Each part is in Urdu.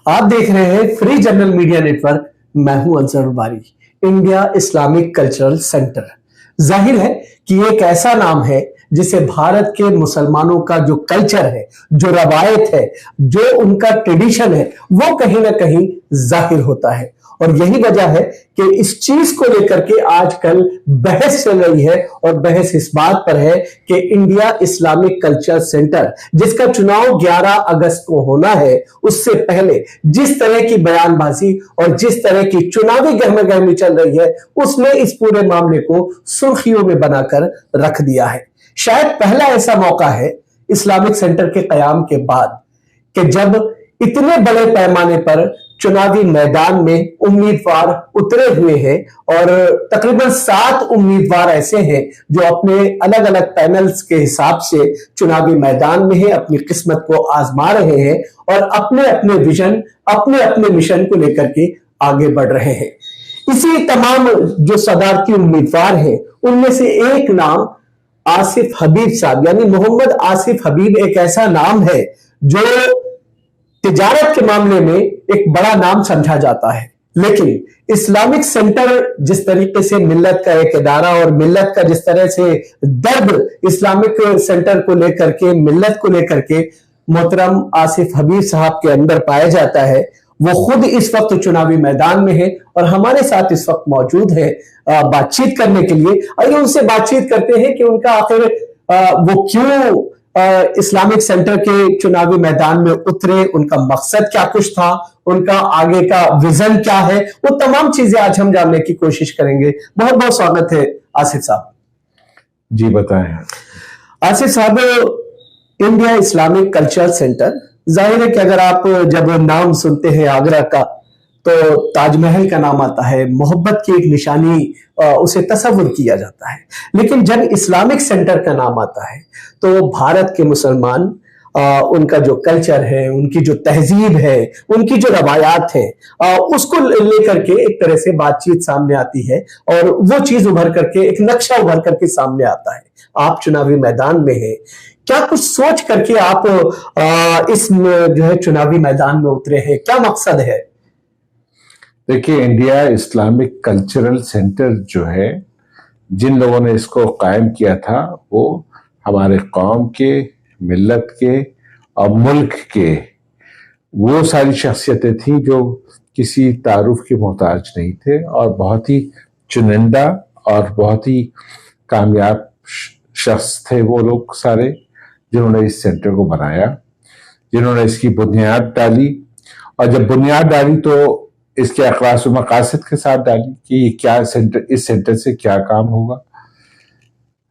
آپ دیکھ رہے ہیں فری جنرل میڈیا نیٹورک. میں ہوں انصر باری. India Islamic cultural centre. ظاہر ہے کہ یہ ایک ایسا نام ہے جسے بھارت کے مسلمانوں کا جو کلچر ہے، جو روایت ہے، جو ان کا ٹریڈیشن ہے، وہ کہیں نہ کہیں ظاہر ہوتا ہے. اور یہی وجہ ہے کہ اس چیز کو لے کر کے آج کل بحث چل رہی ہے، اور بحث اس بات پر ہے کہ انڈیا اسلامک کلچر سینٹر جس کا چناؤ 11 اگست کو ہونا ہے، اس سے پہلے جس طرح کی بیان بازی اور جس طرح کی چناوی گہما گہمی چل رہی ہے، اس نے اس پورے معاملے کو سرخیوں میں بنا کر رکھ دیا ہے. شاید پہلا ایسا موقع ہے اسلامک سینٹر کے قیام کے بعد کہ جب اتنے بڑے پیمانے پر چناوی میدان میں امیدوار اترے ہوئے ہیں، اور تقریباً 7 امیدوار ایسے ہیں جو اپنے الگ الگ پینلز کے حساب سے چناوی میدان میں ہیں، اپنی قسمت کو آزما رہے ہیں اور اپنے اپنے ویژن، اپنے اپنے مشن کو لے کر کے آگے بڑھ رہے ہیں. اسی تمام جو صدارتی امیدوار ہیں ان میں سے ایک نام آصف حبیب صاحب، یعنی محمد آصف حبیب ایک ایسا نام ہے جو تجارت کے معاملے میں ایک بڑا نام سمجھا جاتا ہے. لیکن اسلامک سینٹر جس طریقے سے ملت کا ایک ادارہ اور ملت کا جس طرح سے درد اسلامک سینٹر کو لے کر کے، ملت کو لے کر کے محترم آصف حبیب صاحب کے اندر پایا جاتا ہے، وہ خود اس وقت چناوی میدان میں ہے اور ہمارے ساتھ اس وقت موجود ہے بات چیت کرنے کے لیے. آئیے ان سے بات چیت کرتے ہیں کہ ان کا آخر وہ کیوں اسلامک سینٹر کے چناوی میدان میں اترے، ان کا مقصد کیا کچھ تھا، ان کا آگے کا ویژن کیا ہے، وہ تمام چیزیں آج ہم جاننے کی کوشش کریں گے. بہت بہت سواگت ہے آصف صاحب. جی بتائیں. آصف صاحب، انڈیا اسلامک کلچر سینٹر، ظاہر ہے کہ اگر آپ جب نام سنتے ہیں آگرہ کا تو تاج محل کا نام آتا ہے، محبت کی ایک نشانی اسے تصور کیا جاتا ہے. لیکن جب اسلامک سینٹر کا نام آتا ہے تو بھارت کے مسلمان، ان کا جو کلچر ہے، ان کی جو تہذیب ہے، ان کی جو روایات ہیں، اس کو لے کر کے ایک طرح سے بات چیت سامنے آتی ہے، اور وہ چیز ابھر کر کے، ایک نقشہ ابھر کر کے سامنے آتا ہے. آپ چناوی میدان میں ہیں، کیا کچھ سوچ کر کے آپ اس جو ہے چناوی میدان میں اترے ہیں؟ کیا مقصد ہے؟ دیکھیے، انڈیا اسلامک کلچرل سینٹر جو ہے، جن لوگوں نے اس کو قائم کیا تھا وہ ہمارے قوم کے، ملت کے اور ملک کے وہ ساری شخصیتیں تھیں جو کسی تعارف کے محتاج نہیں تھے، اور بہت ہی چنندہ اور بہت ہی کامیاب شخص تھے وہ لوگ سارے، جنہوں نے اس سینٹر کو بنایا، جنہوں نے اس کی بنیاد ڈالی. اور جب بنیاد ڈالی تو اس کے اخلاص و مقاصد کے ساتھ ڈالی کہ یہ کیا سینٹر، اس سینٹر سے کیا کام ہوگا.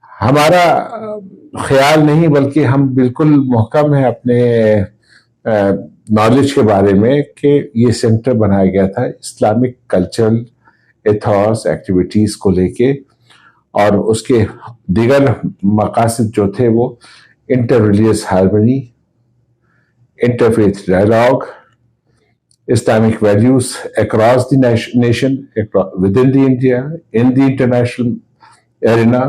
ہمارا خیال نہیں بلکہ ہم بالکل محکم ہیں اپنے نالج کے بارے میں کہ یہ سینٹر بنایا گیا تھا اسلامک کلچرل ایتھوس ایکٹیویٹیز کو لے کے، اور اس کے دیگر مقاصد جو تھے وہ interreligious harmony, interfaith dialogue, Islamic values across the nation, within the India, in the international arena،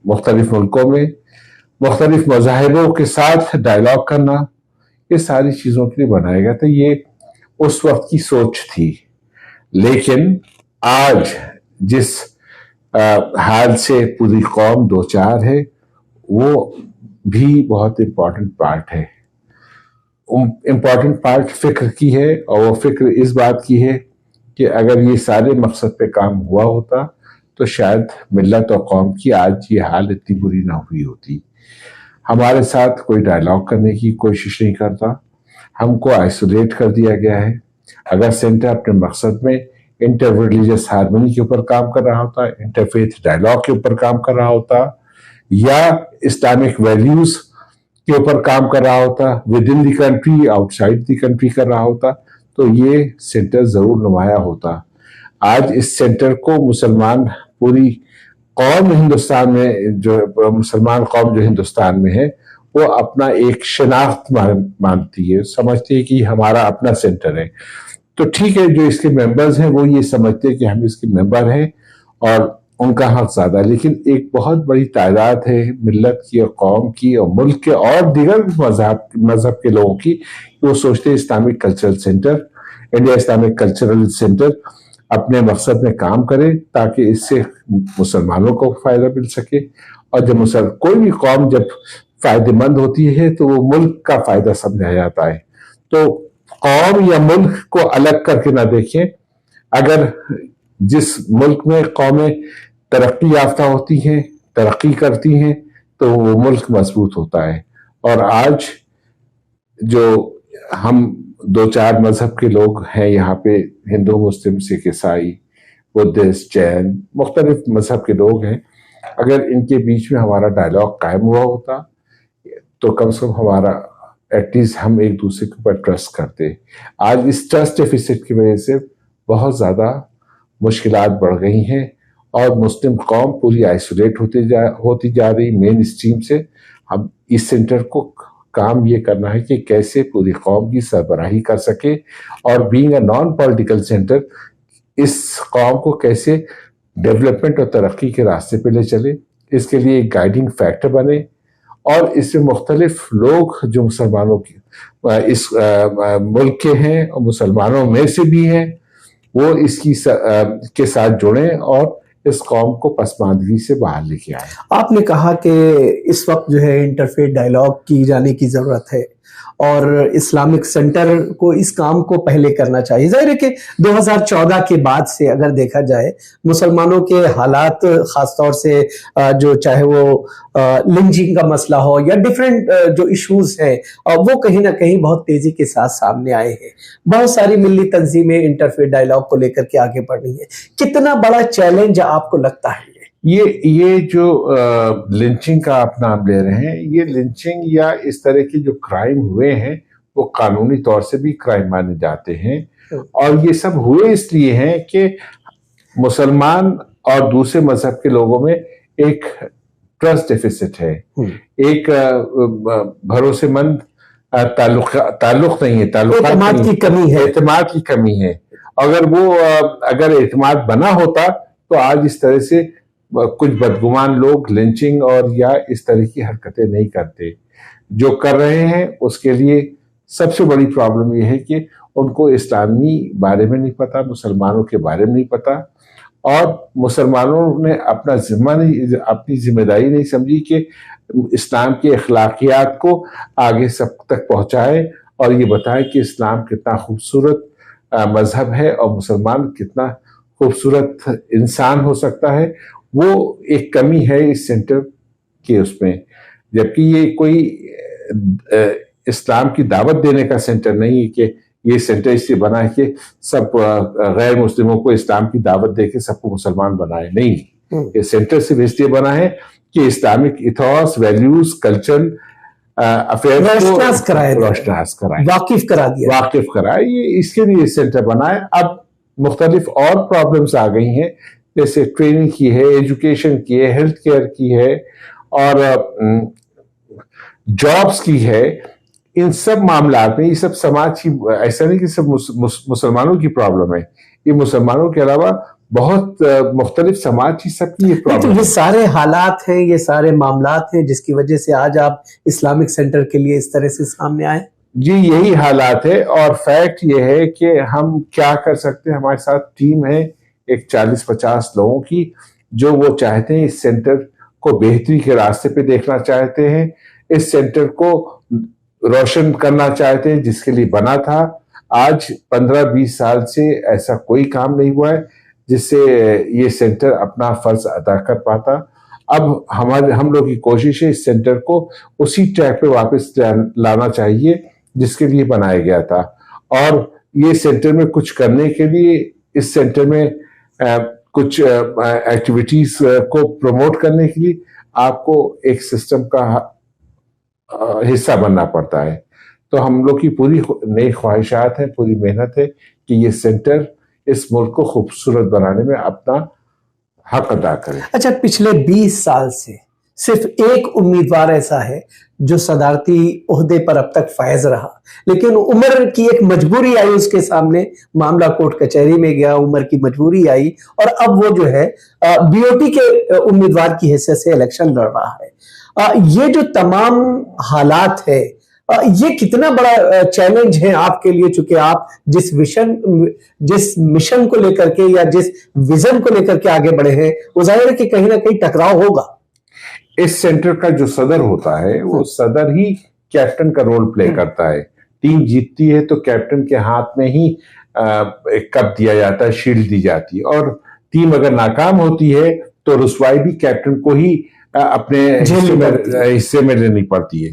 مختلف ملکوں میں مختلف مذاہبوں کے ساتھ ڈائلاگ کرنا، یہ ساری چیزوں کے لیے بنایا گیا تھا. یہ اس وقت کی سوچ تھی. لیکن آج جس حال سے پوری قوم دوچار ہے وہ بھی بہت امپورٹنٹ پارٹ ہے. امپورٹنٹ پارٹ فکر کی ہے، اور وہ فکر اس بات کی ہے کہ اگر یہ سارے مقصد پہ کام ہوا ہوتا تو شاید ملت اور قوم کی آج یہ حال اتنی بری نہ ہوئی ہوتی. ہمارے ساتھ کوئی ڈائلاگ کرنے کی کوشش نہیں کرتا، ہم کو آئسولیٹ کر دیا گیا ہے. اگر سینٹر اپنے مقصد میں انٹر ریلیجس ہارمنی کے اوپر کام کر رہا ہوتا، انٹرفیتھ ڈائلاگ کے اوپر کام کر رہا ہوتا، یا اسلامک ویلیوز کے اوپر کام کر رہا ہوتا، with in the country, out side the country کر رہا ہوتا، تو یہ سینٹر ضرور نمایاں ہوتا. آج اس سینٹر کو مسلمان، پوری قوم ہندوستان میں، جو مسلمان قوم جو ہندوستان میں ہے، وہ اپنا ایک شناخت مانتی ہے، سمجھتی ہے کہ یہ ہمارا اپنا سینٹر ہے. تو ٹھیک ہے، جو اس کے ممبرز ہیں وہ یہ سمجھتے ہیں کہ ہم اس کے ممبر ہیں اور ان کا حق زیادہ. لیکن ایک بہت بڑی تعداد ہے ملت کی اور قوم کی اور ملک کے اور دیگر مذہب کے لوگوں کی، وہ سوچتے ہیں Islamic cultural centre India Islamic cultural centre اپنے مقصد میں کام کرے تاکہ اس سے مسلمانوں کو فائدہ مل سکے، اور جب کوئی بھی قوم جب فائدہ مند ہوتی ہے تو وہ ملک کا فائدہ سمجھا جاتا ہے. تو قوم یا ملک کو الگ کر کے نہ دیکھیں. اگر جس ملک میں قومیں ترقی یافتہ ہوتی ہیں، ترقی کرتی ہیں، تو وہ ملک مضبوط ہوتا ہے. اور آج جو ہم 2-4 مذہب کے لوگ ہیں یہاں پہ، ہندو، مسلم، سکھ، عیسائی، بدھسٹ، جین، مختلف مذہب کے لوگ ہیں، اگر ان کے بیچ میں ہمارا ڈائلاگ قائم ہوا ہوتا تو کم سے کم ہمارا ایٹ لیسٹ ہم ایک دوسرے کے اوپر ٹرسٹ کرتے. آج اس ٹرسٹ ڈیفیسٹ کی وجہ سے بہت زیادہ مشکلات بڑھ گئی ہیں، اور مسلم قوم پوری آئسولیٹ ہوتی جا رہی مین اسٹریم سے. ہم اس سینٹر کو کام یہ کرنا ہے کہ کیسے پوری قوم کی سربراہی کر سکے، اور being a non political centre اس قوم کو کیسے ڈیولپمنٹ اور ترقی کے راستے پہ لے چلے، اس کے لیے ایک گائیڈنگ فیکٹر بنے. اور اس میں مختلف لوگ جو مسلمانوں کی اس ملک کے ہیں اور مسلمانوں میں سے بھی ہیں، وہ اس کے ساتھ جڑیں اور اس قوم کو پسماندگی سے باہر لے کے آئیں. آپ نے کہا کہ اس وقت جو ہے انٹرفیتھ ڈائلاگ کی جانے کی ضرورت ہے، اور اسلامک سینٹر کو اس کام کو پہلے کرنا چاہیے. ظاہر ہے کہ 2014 کے بعد سے اگر دیکھا جائے مسلمانوں کے حالات، خاص طور سے جو چاہے وہ لنچنگ کا مسئلہ ہو یا ڈیفرنٹ جو ایشوز ہیں، وہ کہیں نہ کہیں بہت تیزی کے ساتھ سامنے آئے ہیں. بہت ساری ملی تنظیمیں انٹرفیتھ ڈائلاگ کو لے کر کے آگے بڑھ رہی ہیں. کتنا بڑا چیلنج آپ کو لگتا ہے یہ جو لنچنگ کا آپ نام لے رہے ہیں، یہ لنچنگ یا اس طرح کے جو کرائم ہوئے ہیں وہ قانونی طور سے بھی کرائم مانے جاتے ہیں. اور یہ سب ہوئے اس لیے ہیں کہ مسلمان اور دوسرے مذہب کے لوگوں میں ایک ٹرسٹ ڈیفیسٹ ہے، ایک بھروسے مند تعلق نہیں ہے، اعتماد کی کمی ہے. اعتماد کی کمی ہے. اگر اعتماد بنا ہوتا تو آج اس طرح سے کچھ بدگمان لوگ لنچنگ اور یا اس طرح کی حرکتیں نہیں کرتے. جو کر رہے ہیں اس کے لیے سب سے بڑی پرابلم یہ ہے کہ ان کو اسلامی بارے میں نہیں پتا، مسلمانوں کے بارے میں نہیں پتا، اور مسلمانوں نے اپنی ذمہ داری نہیں سمجھی کہ اسلام کے اخلاقیات کو آگے سب تک پہنچائے اور یہ بتائے کہ اسلام کتنا خوبصورت مذہب ہے اور مسلمان کتنا خوبصورت انسان ہو سکتا ہے. وہ ایک کمی ہے اس سینٹر کے اس میں. جبکہ یہ کوئی اسلام کی دعوت دینے کا سینٹر نہیں ہے کہ یہ سینٹر اس لیے بنا ہے کہ سب غیر مسلموں کو اسلام کی دعوت دے کے سب کو مسلمان بنائے. نہیں، یہ سینٹر صرف اس لیے بنا ہے کہ Islamic ethos, values, culture affair کو روشناس کرائے، واقف کرائے. یہ اس کے لیے سینٹر بنا ہے. اب مختلف اور پرابلمس آ گئی ہیں، جیسے ٹریننگ کی ہے، ایجوکیشن کی ہے، ہیلتھ کیئر کی ہے، اور جابس کی ہے. ان سب معاملات میں یہ سب سماج کی، ایسا نہیں کہ سب مسلمانوں کی پرابلم ہے، یہ مسلمانوں کے علاوہ بہت مختلف سماج کی سب کی یہ پرابلم ہے. یہ سارے حالات ہیں، یہ سارے معاملات ہیں جس کی وجہ سے آج آپ اسلامک سینٹر کے لیے اس طرح سے سامنے آئے. جی یہی حالات ہے، اور فیکٹ یہ ہے کہ ہم کیا کر سکتے ہیں. ہمارے ساتھ ٹیم ہے ایک 40-50 لوگوں کی، جو وہ چاہتے ہیں اس سینٹر کو بہتری کے راستے پہ دیکھنا چاہتے ہیں، اس سینٹر کو روشن کرنا چاہتے ہیں جس کے لیے بنا تھا. آج 15-20 سال سے ایسا کوئی کام نہیں ہوا ہے جس سے یہ سینٹر اپنا فرض ادا کر پاتا. اب ہم لوگ کی کوشش ہے اس سینٹر کو اسی ٹریک پہ واپس لانا چاہیے جس کے لیے بنایا گیا تھا. اور یہ سینٹر میں کچھ کرنے کے لیے، اس سینٹر میں کچھ ایکٹیویٹیز کو پروموٹ کرنے کے لیے آپ کو ایک سسٹم کا حصہ بننا پڑتا ہے. تو ہم لوگ کی پوری نئی خواہشات ہیں، پوری محنت ہے کہ یہ سینٹر اس ملک کو خوبصورت بنانے میں اپنا حق ادا کرے. اچھا، پچھلے 20 سال سے صرف ایک امیدوار ایسا ہے جو صدارتی عہدے پر اب تک فائز رہا، لیکن عمر کی ایک مجبوری آئی اس کے سامنے، معاملہ کورٹ کچہری میں گیا، عمر کی مجبوری آئی، اور اب وہ جو ہے BOT کے امیدوار کی حیثیت سے الیکشن لڑ رہا ہے. یہ جو تمام حالات ہے، یہ کتنا بڑا چیلنج ہے آپ کے لیے، چونکہ آپ جس مشن کو لے کر کے یا جس ویژن کو لے کر کے آگے بڑھے ہیں، وہ ظاہر ہے کہ کہیں نہ کہیں ٹکراؤ ہوگا. اس سینٹر کا جو صدر ہوتا ہے وہ صدر ہی کیپٹن کا رول پلے کرتا ہے. ٹیم جیتتی ہے تو کیپٹن کے ہاتھ میں ہی کپ دیا جاتا ہے، شیلڈ دی جاتی ہے، اور ٹیم اگر ناکام ہوتی ہے تو رسوائی بھی کیپٹن کو ہی اپنے حصے میں لینی پڑتی ہے.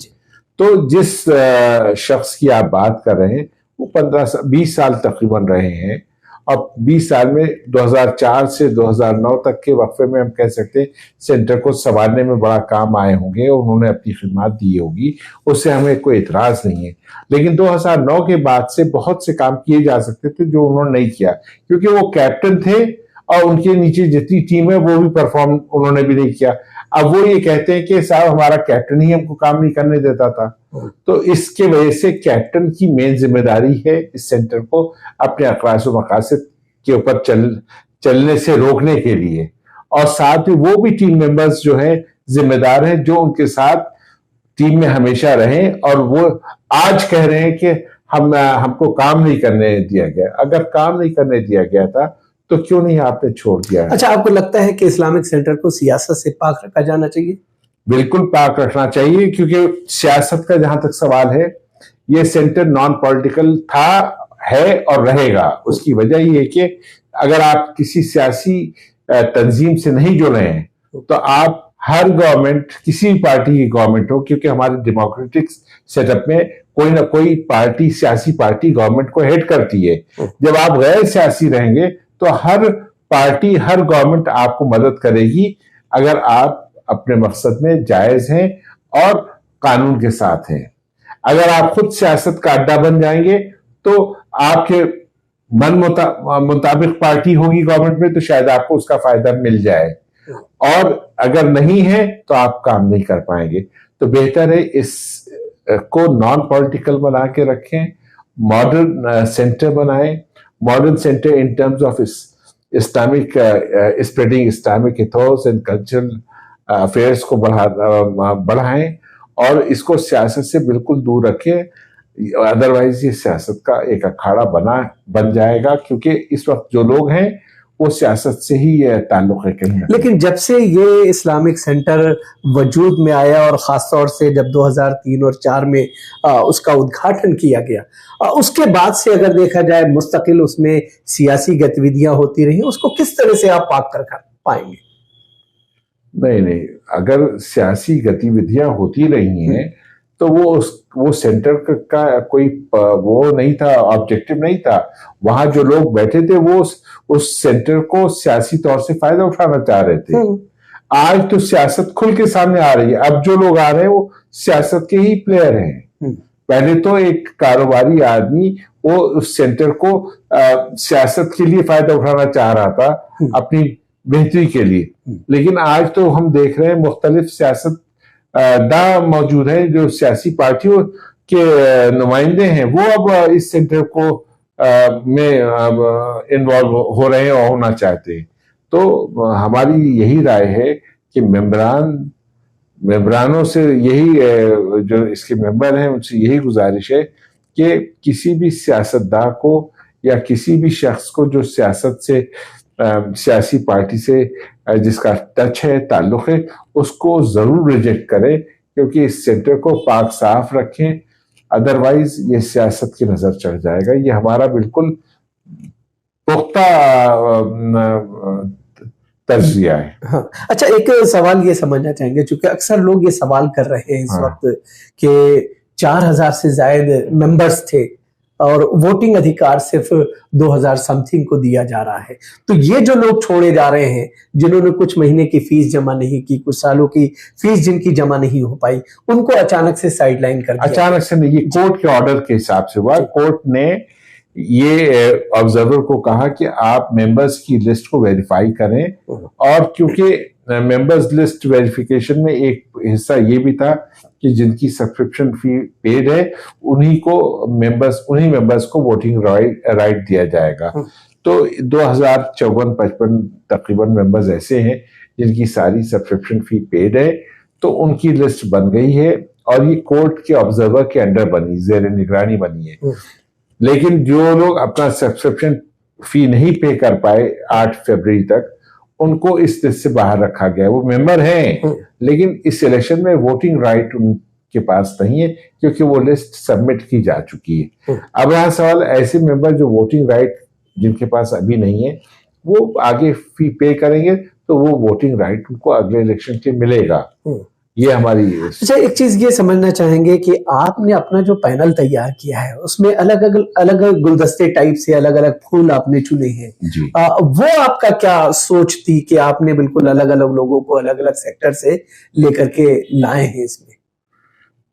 تو جس شخص کی آپ بات کر رہے ہیں وہ 20 سال تقریباً رہے ہیں، اور 20 سال میں 2004 سے 2009 تک کے وقفے میں ہم کہہ سکتے ہیں سینٹر کو سنبھالنے میں بڑا کام آئے ہوں گے، اور انہوں نے اپنی خدمات دی ہوگی، اس سے ہمیں کوئی اعتراض نہیں ہے. لیکن 2009 کے بعد سے بہت سے کام کیے جا سکتے تھے جو انہوں نے نہیں کیا، کیونکہ وہ کیپٹن تھے اور ان کے نیچے جتنی ٹیم ہے وہ بھی پرفارم انہوں نے بھی نہیں کیا. اب وہ یہ کہتے ہیں کہ صاحب ہمارا کیپٹن ہی ہم کو کام نہیں کرنے دیتا تھا. تو اس کے وجہ سے کیپٹن کی مین ذمہ داری ہے اس سینٹر کو اپنے اقراص و مقاصد کے اوپر چلنے سے روکنے کے لیے، اور ساتھ ہی وہ بھی ٹیم ممبرز جو ہیں ذمہ دار ہیں جو ان کے ساتھ ٹیم میں ہمیشہ رہیں، اور وہ آج کہہ رہے ہیں کہ ہم کو کام نہیں کرنے دیا گیا. اگر کام نہیں کرنے دیا گیا تھا تو کیوں نہیں آپ نے چھوڑ دیا؟ اچھا، آپ کو لگتا ہے کہ اسلامک سینٹر کو سیاست سے پاک رکھا جانا چاہیے؟ بالکل پاک رکھنا چاہیے، کیونکہ سیاست کا جہاں تک سوال ہے یہ سینٹر نان پولیٹیکل تھا، ہے اور رہے گا. اس کی وجہ یہ ہے کہ اگر آپ کسی سیاسی تنظیم سے نہیں جڑے ہیں تو آپ ہر گورنمنٹ، کسی پارٹی کی گورنمنٹ ہو، کیونکہ ہمارے ڈیموکریٹک سیٹ اپ میں کوئی نہ کوئی پارٹی، سیاسی پارٹی گورنمنٹ کو ہیڈ کرتی ہے. جب آپ غیر سیاسی رہیں گے تو ہر پارٹی، ہر گورنمنٹ آپ کو مدد کرے گی اگر آپ اپنے مقصد میں جائز ہیں اور قانون کے ساتھ ہیں. اگر آپ خود سیاست کا اڈا بن جائیں گے تو آپ کے من مطابق پارٹی ہوگی گورنمنٹ میں تو شاید آپ کو اس کا فائدہ مل جائے، اور اگر نہیں ہے تو آپ کام نہیں کر پائیں گے. تو بہتر ہے اس کو نان پولیٹیکل بنا کے رکھیں، ماڈرن سینٹر بنائیں. Modern centre in terms of Islamic spreading Islamic ethos and cultural affairs کو بڑھائیں، اور اس کو سیاست سے بالکل دور رکھیں. ادروائز یہ سیاست کا ایک اکھاڑا بن جائے گا، کیونکہ اس وقت جو لوگ ہیں وہ سیاست سے ہی یہ تعلق ہے. لیکن جب سے یہ اسلامک سینٹر وجود میں آیا، اور خاص طور سے جب 2003 اور 2004 میں اس کا ادگھاٹن کیا گیا، اس کے بعد سے اگر دیکھا جائے مستقل اس میں سیاسی گتیویدیاں ہوتی رہی، اس کو کس طرح سے آپ پاک کر پائیں گے؟ نہیں، اگر سیاسی گتیویدیاں ہوتی رہی ہیں تو وہ سینٹر کا کوئی وہ نہیں تھا، آبجیکٹو نہیں تھا. وہاں جو لوگ بیٹھے تھے وہ اس سینٹر کو سیاسی طور سے فائدہ اٹھانا چاہ رہے تھے. آج تو سیاست کھل کے سامنے آ رہی ہے. اب جو لوگ آ رہے ہیں وہ سیاست کے ہی پلیئر ہیں. پہلے تو ایک کاروباری آدمی وہ اس سینٹر کو سیاست کے لیے فائدہ اٹھانا چاہ رہا تھا اپنی بہتری کے لیے، لیکن آج تو ہم دیکھ رہے ہیں مختلف سیاست داں موجود ہیں جو سیاسی پارٹیوں کے نمائندے ہیں، وہ اب اس سینٹر کو میں انوالو ہو رہے ہیں اور ہونا چاہتے ہیں. تو ہماری یہی رائے ہے کہ ممبرانوں سے یہی جو اس کے ممبر ہیں ان سے یہی گزارش ہے کہ کسی بھی سیاستداں کو یا کسی بھی شخص کو جو سیاست سے، سیاسی پارٹی سے جس کا ٹچ ہے، تعلق ہے، اس کو ضرور ریجیکٹ کریں، کیونکہ اس سینٹر کو پاک صاف رکھیں. ادروائز یہ سیاست کی نظر چڑھ جائے گا. یہ ہمارا بالکل پختہ تجزیہ ہے. اچھا، ایک سوال یہ سمجھنا چاہیں گے، چونکہ اکثر لوگ یہ سوال کر رہے ہیں اس وقت کہ 4000 سے زائد ممبرز تھے اور ووٹنگ ادھیکار صرف 2000 سم تھنگ کو دیا جا رہا ہے، تو یہ جو لوگ چھوڑے جا رہے ہیں جنہوں نے کچھ مہینے کی فیس جمع نہیں کی، کچھ سالوں کی فیس جن کی جمع نہیں ہو پائی، ان کو اچانک سے سائیڈ لائن کر دیا. اچانک سے نہیں، یہ کورٹ کے آرڈر کے حساب سے ہوا. کورٹ نے یہ آبزرور کو کہا کہ آپ ممبرز کی لسٹ کو ویریفائی کریں، اور کیونکہ ممبرز لسٹ ویریفیکیشن میں ایک حصہ یہ بھی تھا کہ جن کی سبسکرپشن فی پیڈ ہے انہی ممبرز کو ووٹنگ رائٹ دیا جائے گا. تو 2054-55 تقریباً ممبرز ایسے ہیں جن کی ساری سبسکرپشن فی پیڈ ہے، تو ان کی لسٹ بن گئی ہے اور یہ کورٹ کے آبزرور کے انڈر بنی، زیر نگرانی بنی ہے. لیکن جو لوگ اپنا سبسکرپشن فی نہیں پے کر پائے 8 فروری تک، ان کو اس لسٹ سے باہر رکھا گیا. وہ ممبر ہیں لیکن اس الیکشن میں ووٹنگ رائٹ ان کے پاس نہیں ہے کیونکہ وہ لسٹ سبمٹ کی جا چکی ہے. اب یہاں سوال ایسے ممبر جو ووٹنگ رائٹ جن کے پاس ابھی نہیں ہے وہ آگے فی پے کریں گے تو وہ ووٹنگ رائٹ ان کو اگلے الیکشن کے ملے گا. یہ ہماری. اچھا، ایک چیز یہ سمجھنا چاہیں گے کہ آپ نے اپنا جو پینل تیار کیا ہے اس میں الگ الگ گلدستے ٹائپ سے الگ الگ پھول آپ نے چنے ہیں. وہ آپ کا کیا سوچ تھی کہ آپ نے بالکل الگ الگ لوگوں کو الگ الگ سیکٹر سے لے کر کے لائے ہیں اس میں؟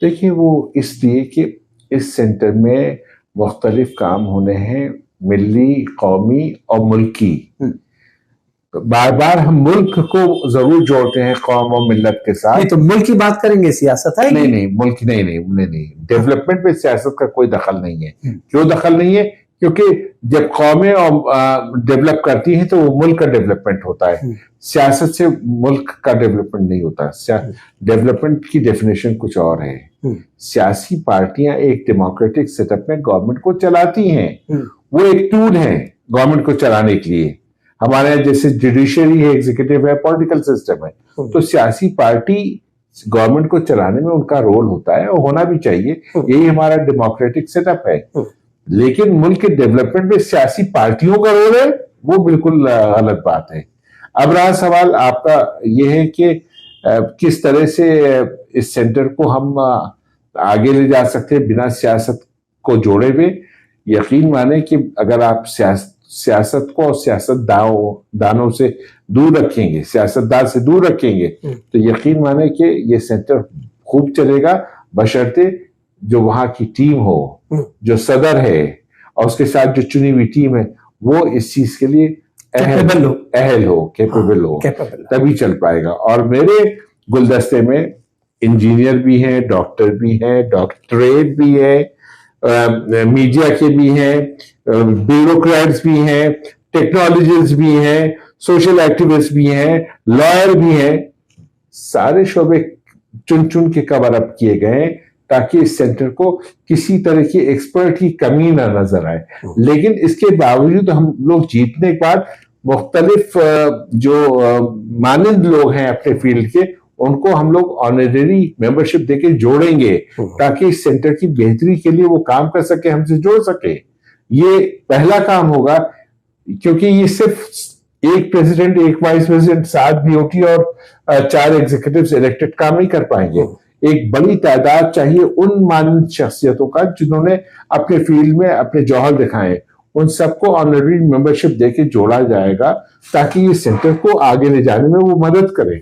دیکھیے، وہ اس لیے کہ اس سینٹر میں مختلف کام ہونے ہیں، ملی، قومی اور ملکی. بار بار ہم ملک کو ضرور جوڑتے ہیں قوم اور ملت کے ساتھ. نہیں تو ملک کی بات کریں گے، سیاست ہے نہیں ملک نہیں. ڈیولپمنٹ میں سیاست کا کوئی دخل نہیں ہے. کیوں دخل نہیں ہے؟ کیونکہ جب قومیں ڈیولپ کرتی ہیں تو وہ ملک کا ڈیولپمنٹ ہوتا ہے. سیاست سے ملک کا ڈیولپمنٹ نہیں ہوتا. ڈیولپمنٹ کی ڈیفینیشن کچھ اور ہے. سیاسی پارٹیاں ایک ڈیموکریٹک سیٹ اپ میں گورنمنٹ کو چلاتی ہیں. وہ ایک ٹول ہے گورنمنٹ کو چلانے کے لیے. ہمارے یہاں جیسے جوڈیشری ہے، ایگزیکٹو ہے، پولیٹیکل سسٹم ہے. تو سیاسی پارٹی گورنمنٹ کو چلانے میں ان کا رول ہوتا ہے اور ہونا بھی چاہیے. یہی ہمارا ڈیموکریٹک سیٹ اپ ہے. لیکن ملک کے ڈیولپمنٹ میں سیاسی پارٹیوں کا رول ہے وہ بالکل غلط بات ہے. اب رہا سوال آپ کا یہ ہے کہ کس طرح سے اس سینٹر کو ہم آگے لے جا سکتے ہیں بنا سیاست کو جوڑے ہوئے. یقین مانیں کہ اگر آپ سیاست کو اور سیاست دانوں سے دور رکھیں گے، سیاست دان سے دور رکھیں گے تو یقین مانیں کہ یہ سینٹر خوب چلے گا، بشرطے جو وہاں کی ٹیم ہو، جو صدر ہے اور اس کے ساتھ جو چنی ہوئی ٹیم ہے وہ اس چیز کے لیے اہل ہو، کیپیبل ہو، تبھی چل پائے گا. اور میرے گلدستے میں انجینئر بھی ہیں، ڈاکٹر بھی ہیں، ڈاکٹریٹ بھی ہے، میڈیا کے بھی ہیں، بیوروکریٹس بھی ہیں، ٹیکنالوجسٹ بھی ہیں، سوشل ایکٹیوسٹ بھی ہیں، لائر بھی ہیں. سارے شعبے چن کے کور اپ کیے گئے ہیں تاکہ اس سینٹر کو کسی طرح کی ایکسپرٹ کی کمی نہ نظر آئے. لیکن اس کے باوجود ہم لوگ جیتنے کے بعد مختلف جو مانند لوگ ہیں اپنے فیلڈ کے ان کو ہم لوگ آنریری ممبرشپ دے کے جوڑیں گے تاکہ اس سینٹر کی بہتری کے لیے وہ کام کر سکے، ہم سے جوڑ سکے. یہ پہلا کام ہوگا کیونکہ یہ صرف ایک پریزیڈنٹ، ایک وائس پریزیڈنٹ، 7 BOT اور 4 ایگزیکٹوز الیکٹڈ کام نہیں کر پائیں گے. ایک بڑی تعداد چاہیے ان مانند شخصیتوں کا جنہوں نے اپنے فیلڈ میں اپنے جوہر دکھائے. ان سب کو آنریری ممبرشپ دے کے جوڑا جائے گا تاکہ یہ سینٹر کو آگے لے جانے میں وہ مدد کرے.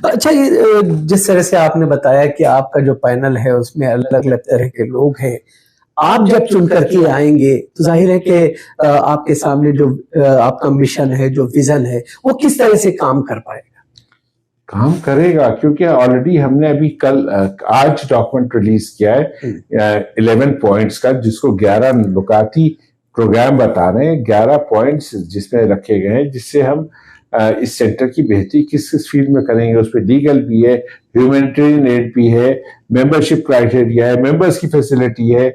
اچھا، یہ جس طرح سے آپ نے بتایا کہ آپ کا جو پینل ہے اس میں الگ الگ طرح کے لوگ ہیں، آپ جب چن کر کے آئیں گے تو ظاہر ہے کہ آپ کے سامنے جو آپ کا مشن ہے، جو ویژن ہے، وہ کس طرح سے کام کر پائے گا؟ کام کرے گا کیونکہ آلریڈی ہم نے ابھی آج ڈاکومنٹ ریلیز کیا ہے 11 پوائنٹس کا، جس کو 11 نکاتی پروگرام بتا رہے ہیں. 11 پوائنٹس جس میں رکھے گئے ہیں جس سے ہم اس سینٹر کی بہتری کس فیلڈ میں کریں گے. اس پہ لیگل بھی ہے، ہیومینیٹرین ایڈ بھی ہے، ممبرشپ کرائٹیریا ہے، ممبرس کی فیسلٹی ہے،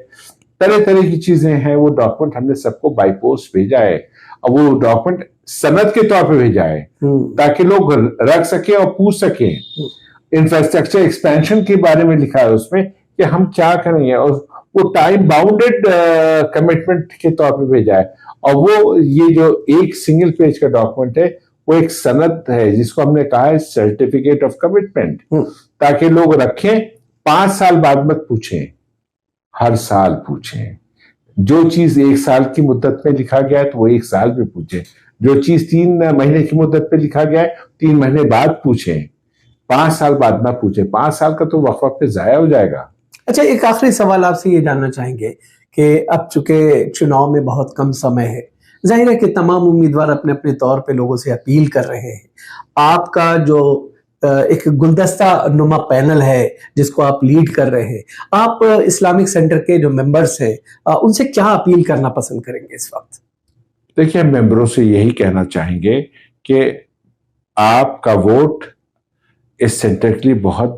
طرح طرح کی چیزیں ہیں. وہ ڈاکومنٹ ہم نے سب کو بائی پوسٹ بھیجا ہے اور وہ ڈاکومنٹ سند کے طور پہ بھیجا ہے تاکہ لوگ رکھ سکیں اور پوچھ سکیں. انفراسٹرکچر ایکسپینشن کے بارے میں لکھا ہے اس میں کہ ہم کیا کریں گے، اور وہ ٹائم باؤنڈیڈ کمٹمنٹ کے طور پہ بھیجا ہے. اور وہ یہ جو ایک سنگل پیج کا ڈاکومنٹ ہے وہ ایک سند ہے جس کو ہم نے کہا ہے سرٹیفکیٹ آف کمٹمنٹ، تاکہ لوگ رکھیں، 5 سال بعد مت پوچھیں، ہر سال پوچھیں. جو چیز 1 سال کی مدت میں لکھا گیا ہے تو وہ 1 سال میں پوچھیں. جو چیز 3 مہینے کی مدت پہ لکھا گیا ہے 3 مہینے بعد پوچھیں، 5 سال بعد نہ پوچھیں. 5 سال کا تو وقت پہ ضائع ہو جائے گا. اچھا، ایک آخری سوال آپ سے یہ جاننا چاہیں گے کہ اب چونکہ چناؤ میں بہت کم سمے ہے، ظاہر ہے کہ تمام امیدوار اپنے اپنے طور پہ لوگوں سے اپیل کر رہے ہیں. آپ کا جو ایک گلدستہ نما پینل ہے جس کو آپ لیڈ کر رہے ہیں، آپ اسلامک سینٹر کے جو ممبرز ہیں ان سے کیا اپیل کرنا پسند کریں گے اس وقت؟ دیکھیے، ہم ممبروں سے یہی کہنا چاہیں گے کہ آپ کا ووٹ اس سینٹر کے لیے بہت